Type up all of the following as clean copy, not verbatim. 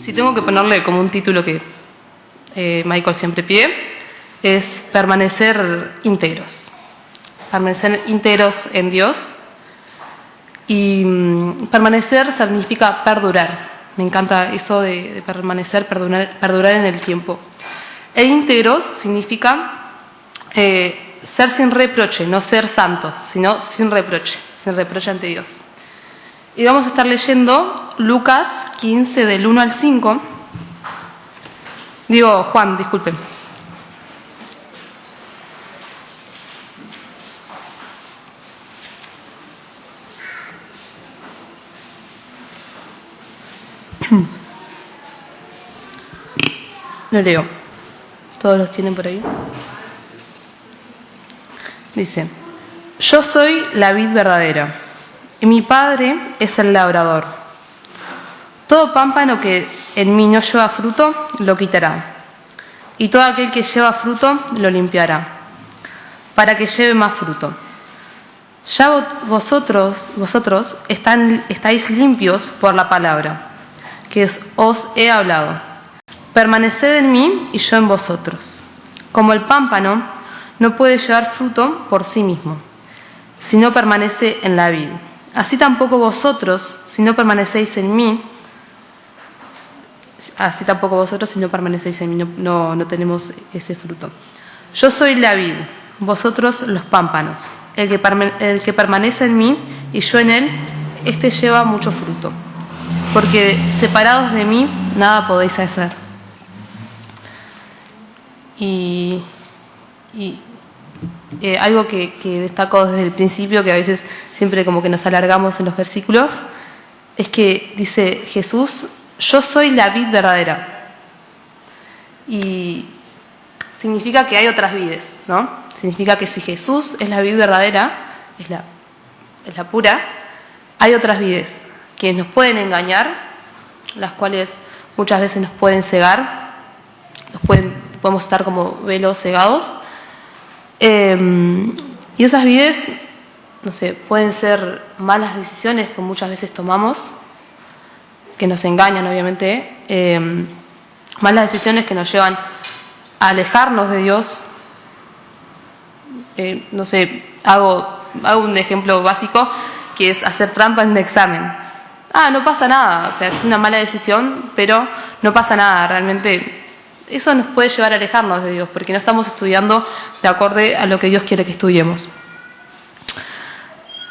Si tengo que ponerle como un título que Michael siempre pide, es permanecer íntegros. Permanecer íntegros en Dios. Y permanecer significa perdurar. Me encanta eso de permanecer, perdurar en el tiempo. E íntegros significa ser sin reproche, no ser santos, sino sin reproche ante Dios. Y vamos a estar leyendo Lucas 15 del 1 al 5. Juan, disculpen. Lo leo. ¿Todos los tienen por ahí? Dice: Yo soy la vid verdadera, y mi Padre es el labrador. Todo pámpano que en mí no lleva fruto, lo quitará, y todo aquel que lleva fruto, lo limpiará, para que lleve más fruto. Ya vosotros estáis limpios por la palabra que os he hablado. Permaneced en mí y yo en vosotros. Como el pámpano no puede llevar fruto por sí mismo, si no permanece en la vid, así tampoco vosotros, si no permanecéis en mí, no tenemos ese fruto. Yo soy la vid, vosotros los pámpanos. El que permanece en mí y yo en él, este lleva mucho fruto, porque separados de mí nada podéis hacer. Y algo que destaco desde el principio, que a veces siempre como que nos alargamos en los versículos, es que dice Jesús: yo soy la vid verdadera. Y significa que hay otras vides, ¿no? Significa que si Jesús es la vid verdadera, es la pura, hay otras vides que nos pueden engañar, las cuales muchas veces nos pueden cegar, podemos estar como velos cegados. Y esas vides, pueden ser malas decisiones que muchas veces tomamos, que nos engañan obviamente, malas decisiones que nos llevan a alejarnos de Dios. Hago un ejemplo básico, que es hacer trampa en un examen. No pasa nada, es una mala decisión, pero no pasa nada, realmente. Eso nos puede llevar a alejarnos de Dios, porque no estamos estudiando de acuerdo a lo que Dios quiere que estudiemos.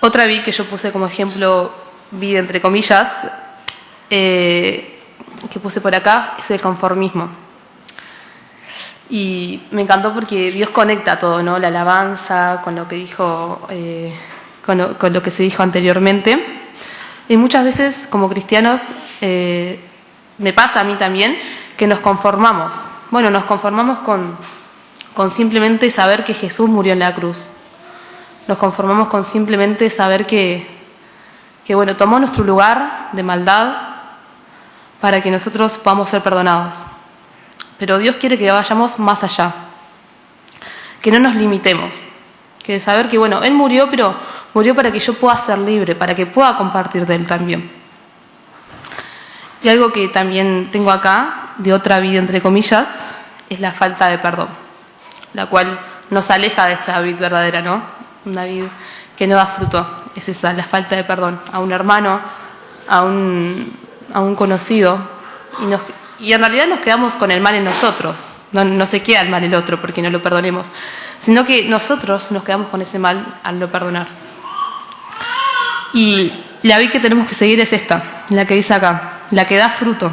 Otra vid que yo puse como ejemplo, vid entre comillas, que puse por acá, es el conformismo. Y me encantó porque Dios conecta todo, ¿no? La alabanza con lo que dijo, con lo que se dijo anteriormente. Y muchas veces, como cristianos, me pasa a mí también, que nos conformamos. Nos conformamos con simplemente saber que Jesús murió en la cruz. Nos conformamos con simplemente saber que tomó nuestro lugar de maldad para que nosotros podamos ser perdonados. Pero Dios quiere que vayamos más allá, que no nos limitemos, que de saber que Él murió, pero murió para que yo pueda ser libre, para que pueda compartir de Él también. Y algo que también tengo acá, de otra vid entre comillas, es la falta de perdón, la cual nos aleja de esa vid verdadera, ¿no? Una vid que no da fruto, es esa, la falta de perdón a un hermano, a un conocido, y en realidad nos quedamos con el mal en nosotros, no se queda el mal el otro porque no lo perdonemos, sino que nosotros nos quedamos con ese mal al no perdonar. Y la vid que tenemos que seguir es esta, la que dice acá, la que da fruto.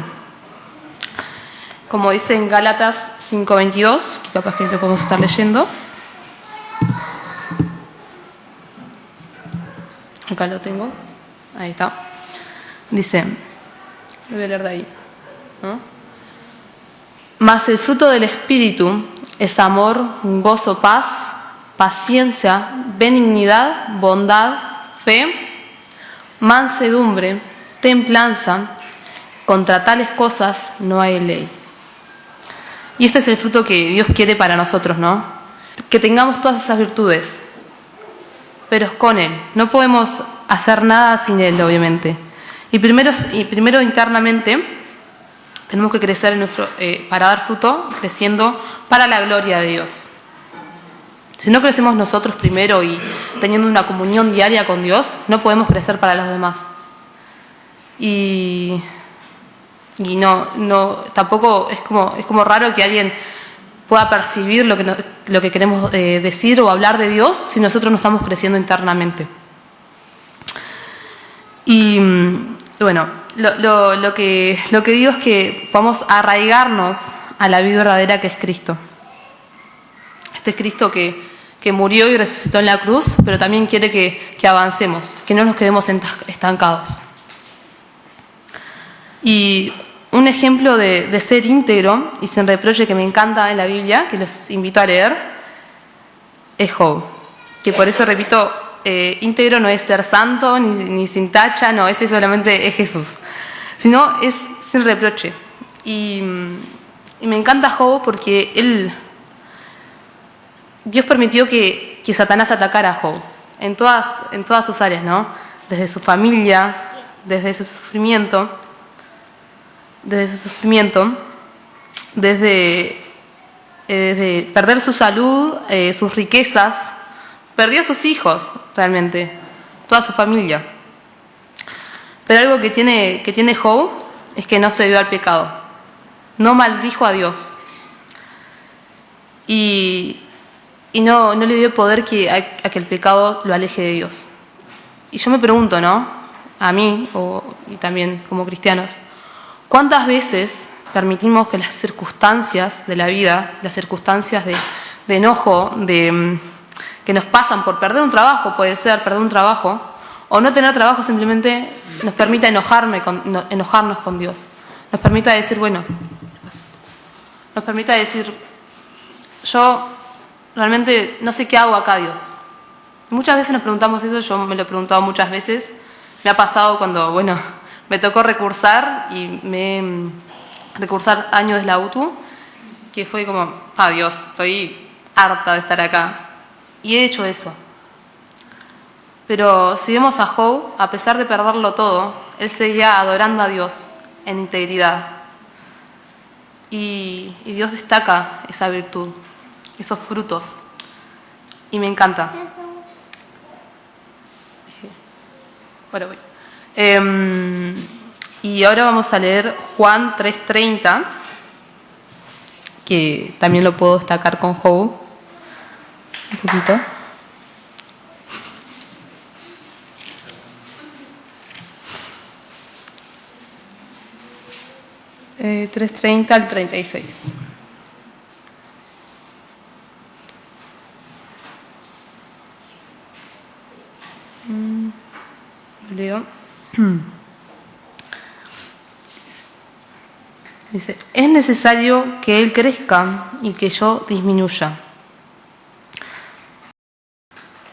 Como dice en Gálatas 5:22, que capaz que lo podemos estar leyendo. Acá lo tengo. Ahí está. Dice, lo voy a leer de ahí, ¿no? Mas el fruto del Espíritu es amor, gozo, paz, paciencia, benignidad, bondad, fe, mansedumbre, templanza. Contra tales cosas no hay ley. Y este es el fruto que Dios quiere para nosotros, ¿no? Que tengamos todas esas virtudes, pero es con Él. No podemos hacer nada sin Él, obviamente. Y primero internamente tenemos que crecer para dar fruto, creciendo para la gloria de Dios. Si no crecemos nosotros primero y teniendo una comunión diaria con Dios, no podemos crecer para los demás. Y tampoco es como raro que alguien pueda percibir lo que queremos decir o hablar de Dios si nosotros no estamos creciendo internamente. Y bueno, lo que digo es que vamos a arraigarnos a la vida verdadera que es Cristo. Este Cristo que murió y resucitó en la cruz, pero también quiere que avancemos, que no nos quedemos estancados. Y un ejemplo de ser íntegro y sin reproche que me encanta en la Biblia, que los invito a leer, es Job. Que por eso repito, íntegro no es ser santo ni sin tacha, no, ese solamente es Jesús, sino es sin reproche. Y me encanta Job porque Dios permitió que Satanás atacara a Job en todas sus áreas, ¿no? Desde su familia, desde su sufrimiento, desde perder su salud, sus riquezas, perdió a sus hijos realmente, toda su familia. Pero algo que tiene Job es que no se dio al pecado, no maldijo a Dios y no le dio poder a que el pecado lo aleje de Dios. Y yo me pregunto, ¿no? A mí, y también como cristianos, ¿cuántas veces permitimos que las circunstancias de la vida, las circunstancias de enojo, que nos pasan por perder un trabajo, puede ser perder un trabajo, o no tener trabajo, simplemente nos permita enojarnos con Dios? Nos permita decir, yo realmente no sé qué hago acá, Dios. Muchas veces nos preguntamos eso, yo me lo he preguntado muchas veces. Me ha pasado cuando, me tocó recursar y recursar años de la UTU, que fue como, Dios, estoy harta de estar acá. Y he hecho eso. Pero si vemos a Job, a pesar de perderlo todo, él seguía adorando a Dios en integridad. Y Dios destaca esa virtud, esos frutos. Y me encanta. Ahora voy. Y ahora vamos a leer Juan 3:30, que también lo puedo destacar con Job. Un poquito. Eh, 3:30 al 36. Leo. Dice, es necesario que Él crezca y que yo disminuya.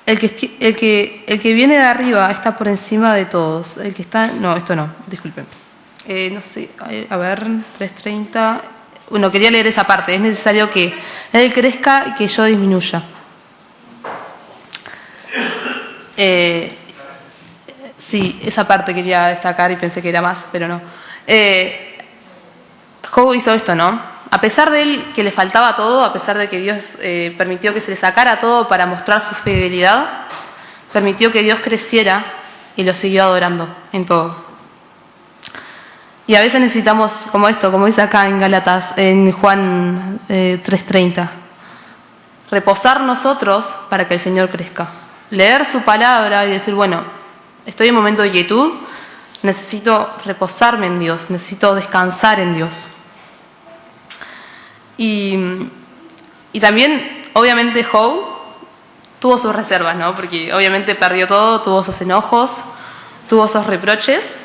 El que viene de arriba está por encima de todos. El que está... No, esto no, disculpen. No sé, a ver, 3:30. Bueno, quería leer esa parte. Es necesario que Él crezca y que yo disminuya. Sí, esa parte quería destacar y pensé que era más, pero no. Job hizo esto, ¿no? A pesar de él que le faltaba todo, a pesar de que Dios permitió que se le sacara todo para mostrar su fidelidad, permitió que Dios creciera y lo siguió adorando en todo. Y a veces necesitamos, como esto, como dice acá en Gálatas, en Juan 3:30, reposar nosotros para que el Señor crezca. Leer su palabra y decir, estoy en un momento de quietud, necesito reposarme en Dios, necesito descansar en Dios. Y también, obviamente, Job tuvo sus reservas, ¿no? Porque obviamente perdió todo, tuvo sus enojos, tuvo sus reproches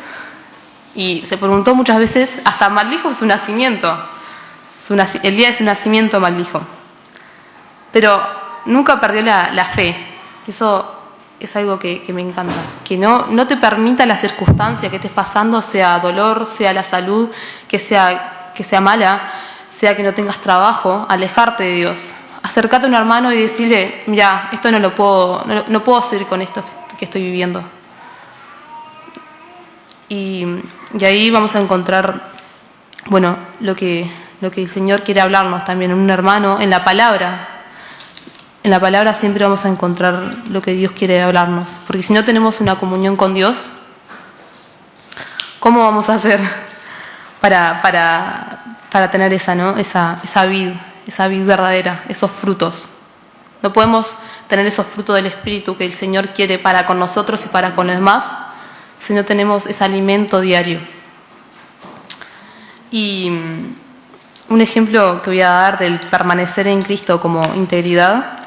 y se preguntó muchas veces, hasta maldijo su nacimiento. El día de su nacimiento maldijo. Pero nunca perdió la fe. Eso es algo que me encanta. Que no te permita la circunstancia que estés pasando, sea dolor, sea la salud, que sea mala, sea que no tengas trabajo, alejarte de Dios. Acércate a un hermano y decirle, mira, esto no puedo seguir con esto que estoy viviendo. Y ahí vamos a encontrar bueno, lo que el Señor quiere hablarnos también, un hermano, en la palabra. En la palabra siempre vamos a encontrar lo que Dios quiere hablarnos, porque si no tenemos una comunión con Dios, ¿cómo vamos a hacer para tener esa vid verdadera, esos frutos? No podemos tener esos frutos del Espíritu que el Señor quiere para con nosotros y para con los demás si no tenemos ese alimento diario. Y un ejemplo que voy a dar del permanecer en Cristo como integridad,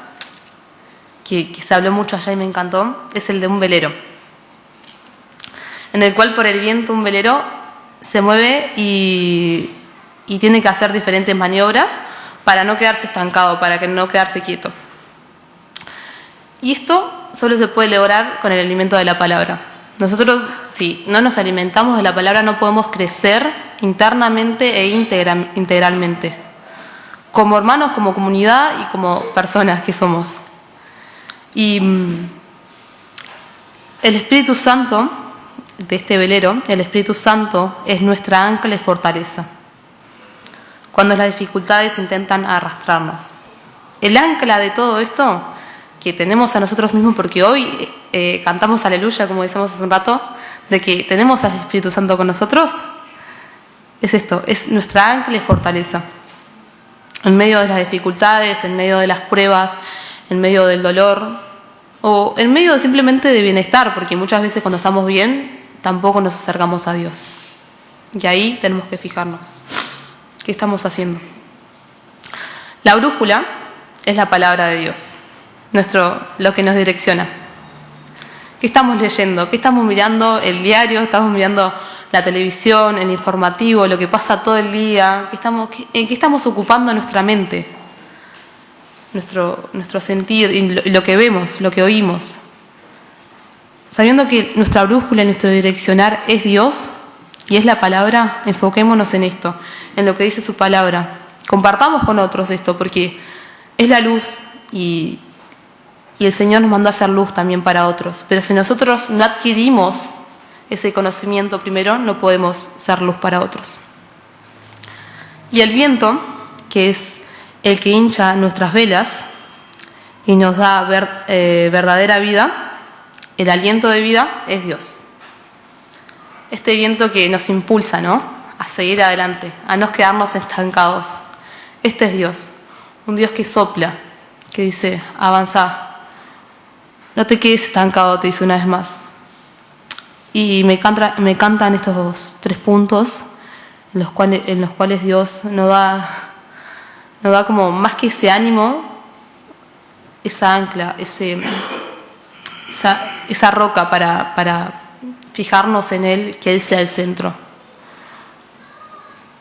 que se habló mucho allá y me encantó, es el de un velero, en el cual por el viento un velero se mueve y tiene que hacer diferentes maniobras para no quedarse estancado, para que no quedarse quieto. Y esto solo se puede lograr con el alimento de la palabra. Nosotros, si no nos alimentamos de la palabra, no podemos crecer internamente e integralmente, como hermanos, como comunidad y como personas que somos. Y el Espíritu Santo de este velero, el Espíritu Santo es nuestra ancla y fortaleza cuando las dificultades intentan arrastrarnos. El ancla de todo esto que tenemos a nosotros mismos, porque hoy cantamos aleluya, como decíamos hace un rato, de que tenemos al Espíritu Santo con nosotros, es esto, es nuestra ancla y fortaleza. En medio de las dificultades, en medio de las pruebas, en medio del dolor, o en medio simplemente de bienestar, porque muchas veces cuando estamos bien, tampoco nos acercamos a Dios. Y ahí tenemos que fijarnos. ¿Qué estamos haciendo? La brújula es la palabra de Dios, lo que nos direcciona. ¿Qué estamos leyendo? ¿Qué estamos mirando? El diario, estamos mirando la televisión, el informativo, lo que pasa todo el día. ¿En qué estamos ocupando nuestra mente? Nuestro sentir, y lo que vemos, lo que oímos. Sabiendo que nuestra brújula, nuestro direccionar es Dios y es la palabra, enfoquémonos en esto, en lo que dice su palabra. Compartamos con otros esto, porque es la luz y el Señor nos mandó a hacer luz también para otros. Pero si nosotros no adquirimos ese conocimiento primero, no podemos ser luz para otros. Y el viento, que es el que hincha nuestras velas y nos da verdadera vida, el aliento de vida es Dios. Este viento que nos impulsa, ¿no?, a seguir adelante, a no quedarnos estancados. Este es Dios, un Dios que sopla, que dice, avanza, no te quedes estancado, te dice una vez más. Y me encantan estos 3 puntos en los cuales Dios nos da como más que ese ánimo, esa ancla, esa roca para fijarnos en Él, que Él sea el centro.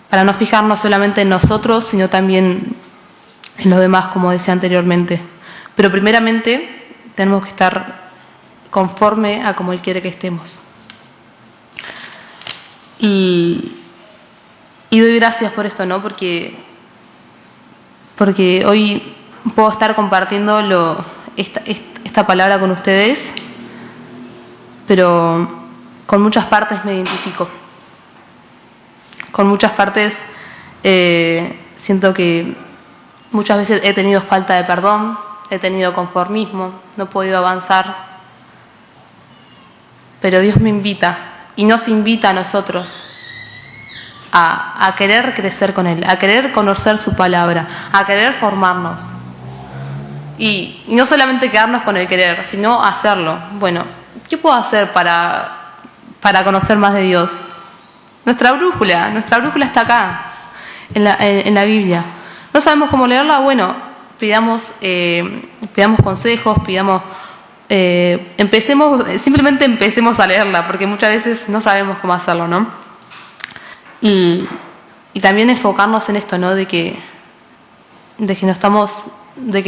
Para no fijarnos solamente en nosotros, sino también en los demás, como decía anteriormente. Pero primeramente tenemos que estar conforme a como Él quiere que estemos. Y doy gracias por esto, ¿no? Porque hoy puedo estar compartiendo esta palabra con ustedes, pero con muchas partes me identifico. Con muchas partes siento que muchas veces he tenido falta de perdón, he tenido conformismo, no he podido avanzar. Pero Dios me invita y nos invita a nosotros a querer crecer con Él, a querer conocer su palabra, a querer formarnos. Y no solamente quedarnos con el querer, sino hacerlo. Bueno, ¿qué puedo hacer para conocer más de Dios? Nuestra brújula está acá, en la Biblia. ¿No sabemos cómo leerla? Bueno, pidamos consejos, simplemente empecemos a leerla, porque muchas veces no sabemos cómo hacerlo, ¿no? Y también enfocarnos en esto, ¿no? De que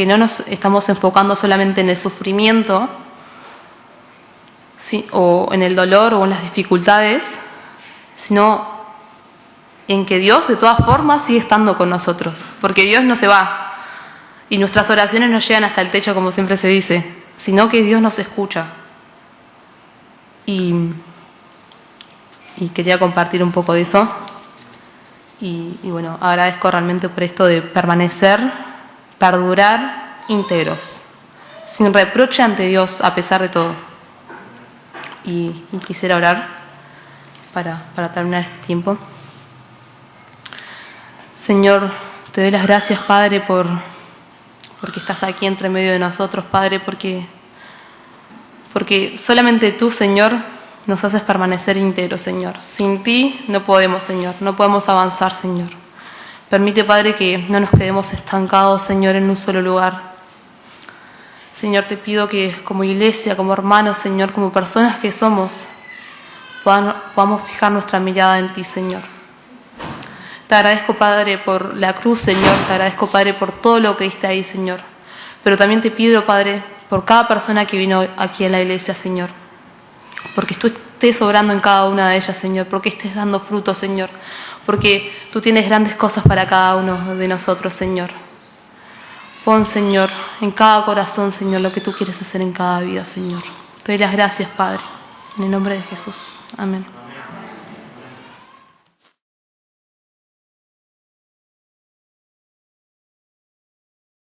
no nos estamos enfocando solamente en el sufrimiento, ¿sí?, o en el dolor o en las dificultades, sino en que Dios de todas formas sigue estando con nosotros, porque Dios no se va y nuestras oraciones no llegan hasta el techo, como siempre se dice, sino que Dios nos escucha. Y quería compartir un poco de eso Y bueno, agradezco realmente por esto de permanecer, perdurar íntegros, sin reproche ante Dios a pesar de todo. Y quisiera orar para terminar este tiempo. Señor, te doy las gracias, Padre, porque estás aquí entre medio de nosotros, Padre, porque solamente tú, Señor, nos haces permanecer íntegros, Señor. Sin ti no podemos, Señor, no podemos avanzar, Señor. Permite, Padre, que no nos quedemos estancados, Señor, en un solo lugar. Señor, te pido que como iglesia, como hermanos, Señor, como personas que somos, podamos fijar nuestra mirada en ti, Señor. Te agradezco, Padre, por la cruz, Señor. Te agradezco, Padre, por todo lo que diste ahí, Señor. Pero también te pido, Padre, por cada persona que vino aquí en la iglesia, Señor. Porque tú estés obrando en cada una de ellas, Señor. Porque estés dando fruto, Señor. Porque tú tienes grandes cosas para cada uno de nosotros, Señor. Pon, Señor, en cada corazón, Señor, lo que tú quieres hacer en cada vida, Señor. Te doy las gracias, Padre. En el nombre de Jesús. Amén.